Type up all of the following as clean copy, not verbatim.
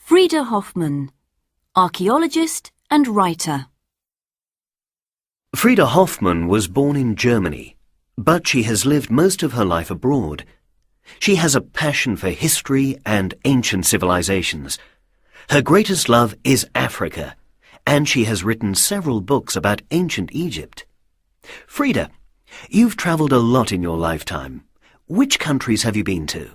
Frieda Hoffmann, archaeologist and writer. Frieda Hoffmann was born in Germany, but she has lived most of her life abroad. She has a passion for history and ancient civilizations. Her greatest love is Africa, and she has written several books about ancient Egypt. Frieda, you've travelled a lot in your lifetime. Which countries have you been to?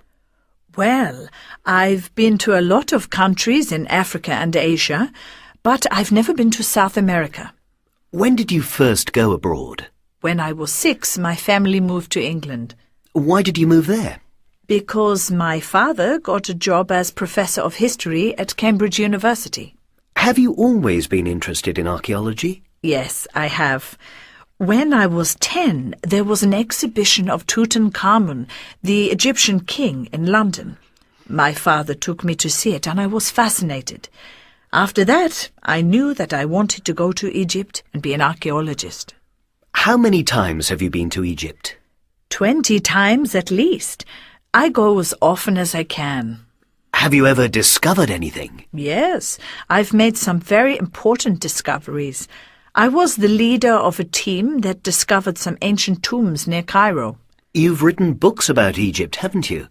Well, I've been to a lot of countries in Africa and Asia, but I've never been to South America. When did you first go abroad? When I was 6, my family moved to England. Why did you move there? Because my father got a job as professor of history at Cambridge University. Have you always been interested in archaeology? Yes, I have. When I was 10, there was an exhibition of Tutankhamun, the Egyptian king, in London. My father took me to see it, and I was fascinated. After that, I knew that I wanted to go to Egypt and be an archaeologist. How many times have you been to Egypt? 20 times at least. I go as often as I can. Have you ever discovered anything? Yes, I've made some very important discoveries. I was the leader of a team that discovered some ancient tombs near Cairo. You've written books about Egypt, haven't you?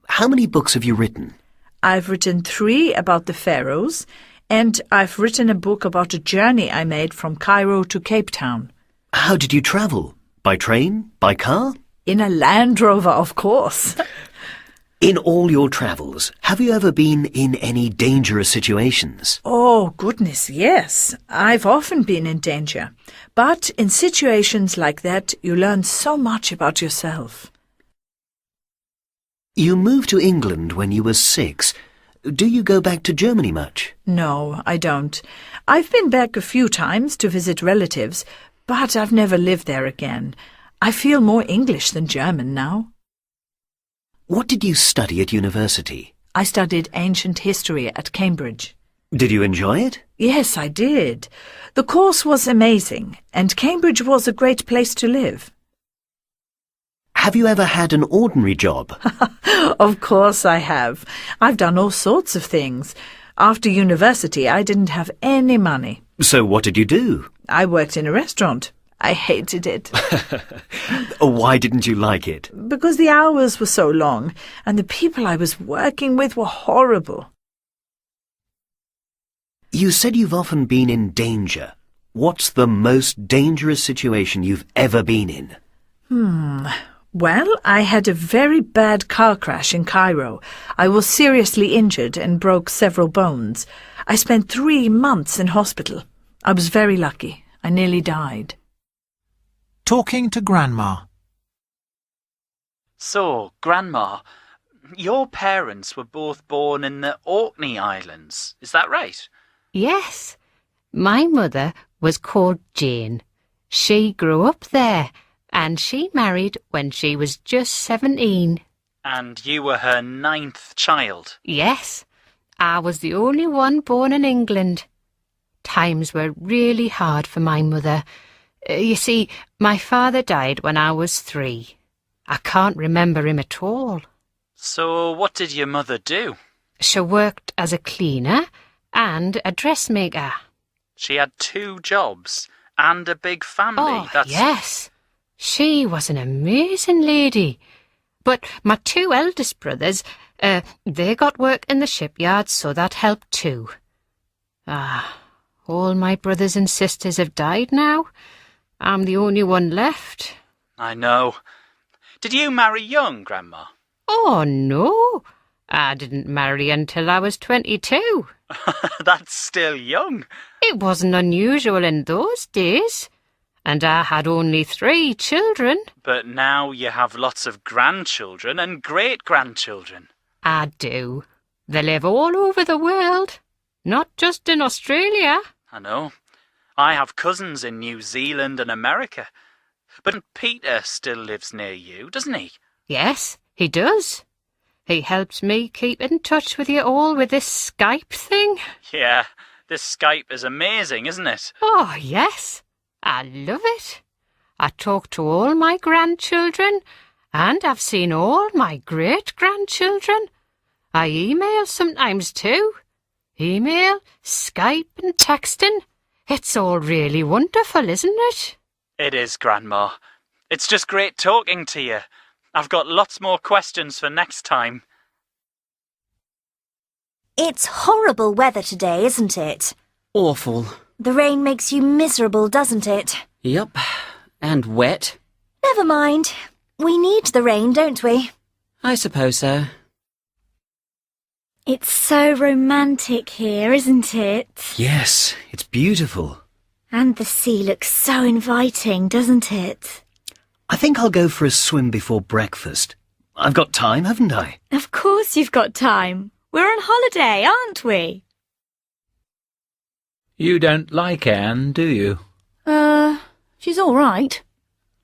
How many books have you written? I've written 3 about the pharaohs, and I've written a book about a journey I made from Cairo to Cape Town. How did you travel? By train? By car? In a Land Rover, of course. In all your travels, have you ever been in any dangerous situations? Oh, goodness, yes. I've often been in danger. But in situations like that, you learn so much about yourself. You moved to England when you were 6. Do you go back to Germany much? No, I don't. I've been back a few times to visit relatives, but I've never lived there again. I feel more English than German now. What did you study at university? I studied ancient history at Cambridge. Did you enjoy it? Yes, I did. The course was amazing, and Cambridge was a great place to live. Have you ever had an ordinary job? Of course I have. I've done all sorts of things. After university, I didn't have any money. So what did you do? I worked in a restaurant. I hated it. Why didn't you like it? Because the hours were so long, and the people I was working with were horrible. You said you've often been in danger. What's the most dangerous situation you've ever been in? Well, I had a very bad car crash in Cairo. I was seriously injured and broke several bones. I spent 3 months in hospital. I was very lucky. I nearly died. Talking to Grandma. So, Grandma, your parents were both born in the Orkney Islands, is that right? Yes. My mother was called Jane. She grew up there, and she married when she was just 17. And you were her 9th child? Yes. I was the only one born in England. Times were really hard for my mother. You see, my father died when I was 3. I can't remember him at all. So what did your mother do? She worked as a cleaner and a dressmaker. She had 2 jobs and a big family. Oh, yes. She was an amazing lady. But my 2 eldest brothers, they got work in the shipyard, so that helped too. All my brothers and sisters have died now. I'm the only one left. I know. Did you marry young, Grandma? Oh, no. I didn't marry until I was 22. That's still young. It wasn't unusual in those days. And I had only 3 children. But now you have lots of grandchildren and great-grandchildren. I do. They live all over the world, not just in Australia. I know. I have cousins in New Zealand and America. But Peter still lives near you, doesn't he? Yes, he does. He helps me keep in touch with you all with this Skype thing. Yeah, this Skype is amazing, isn't it? Oh, yes. I love it. I talk to all my grandchildren, and I've seen all my great-grandchildren. I email sometimes too. Email, Skype and texting. It's all really wonderful, isn't it? It is, Grandma. It's just great talking to you. I've got lots more questions for next time. It's horrible weather today, isn't it? Awful. The rain makes you miserable, doesn't it? Yep. And wet. Never mind. We need the rain, don't we? I suppose so. It's so romantic here, isn't it? Yes, it's beautiful. And the sea looks so inviting, doesn't it? I think I'll go for a swim before breakfast. I've got time, haven't I? Of course you've got time. We're on holiday, aren't we? You don't like Anne, do you? She's all right.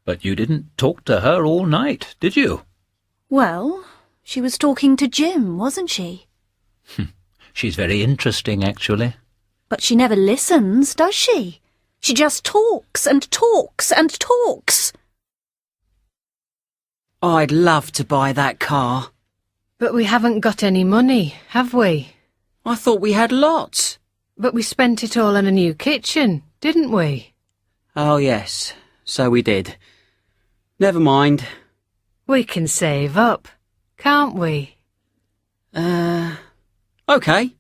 But you didn't talk to her all night, did you? Well, she was talking to Jim, wasn't she? She's very interesting, actually. But she never listens, does she? She just talks and talks and talks. I'd love to buy that car. But we haven't got any money, have we? I thought we had lots. But we spent it all on a new kitchen, didn't we? Oh, yes. So we did. Never mind. We can save up, can't we? OK.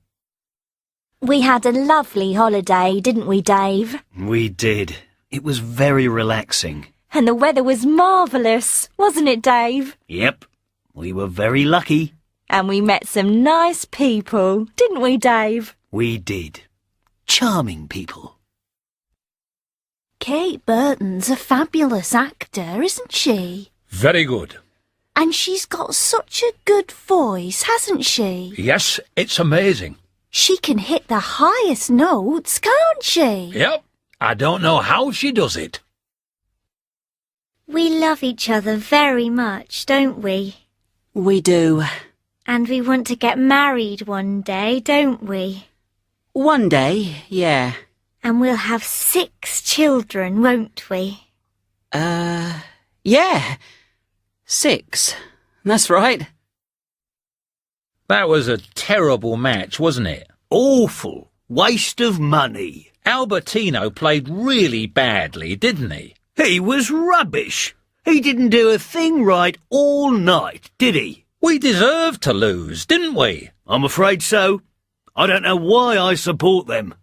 We had a lovely holiday, didn't we, Dave? We did. It was very relaxing. And the weather was marvellous, wasn't it, Dave? Yep, we were very lucky. And we met some nice people, didn't we, Dave? We did. Charming people. Kate Burton's a fabulous actor, isn't she? Very good. And she's got such a good voice, hasn't she? Yes, it's amazing. She can hit the highest notes, can't she? Yep. I don't know how she does it. We love each other very much, don't we? We do. And we want to get married one day, don't we? One day, yeah. And we'll have 6 children, won't we? Yeah. 6. That's right. That was a terrible match, wasn't it? Awful. Waste of money. Albertino played really badly, didn't he? He was rubbish. He didn't do a thing right all night, did he? We deserved to lose, didn't we? I'm afraid so. I don't know why I support them.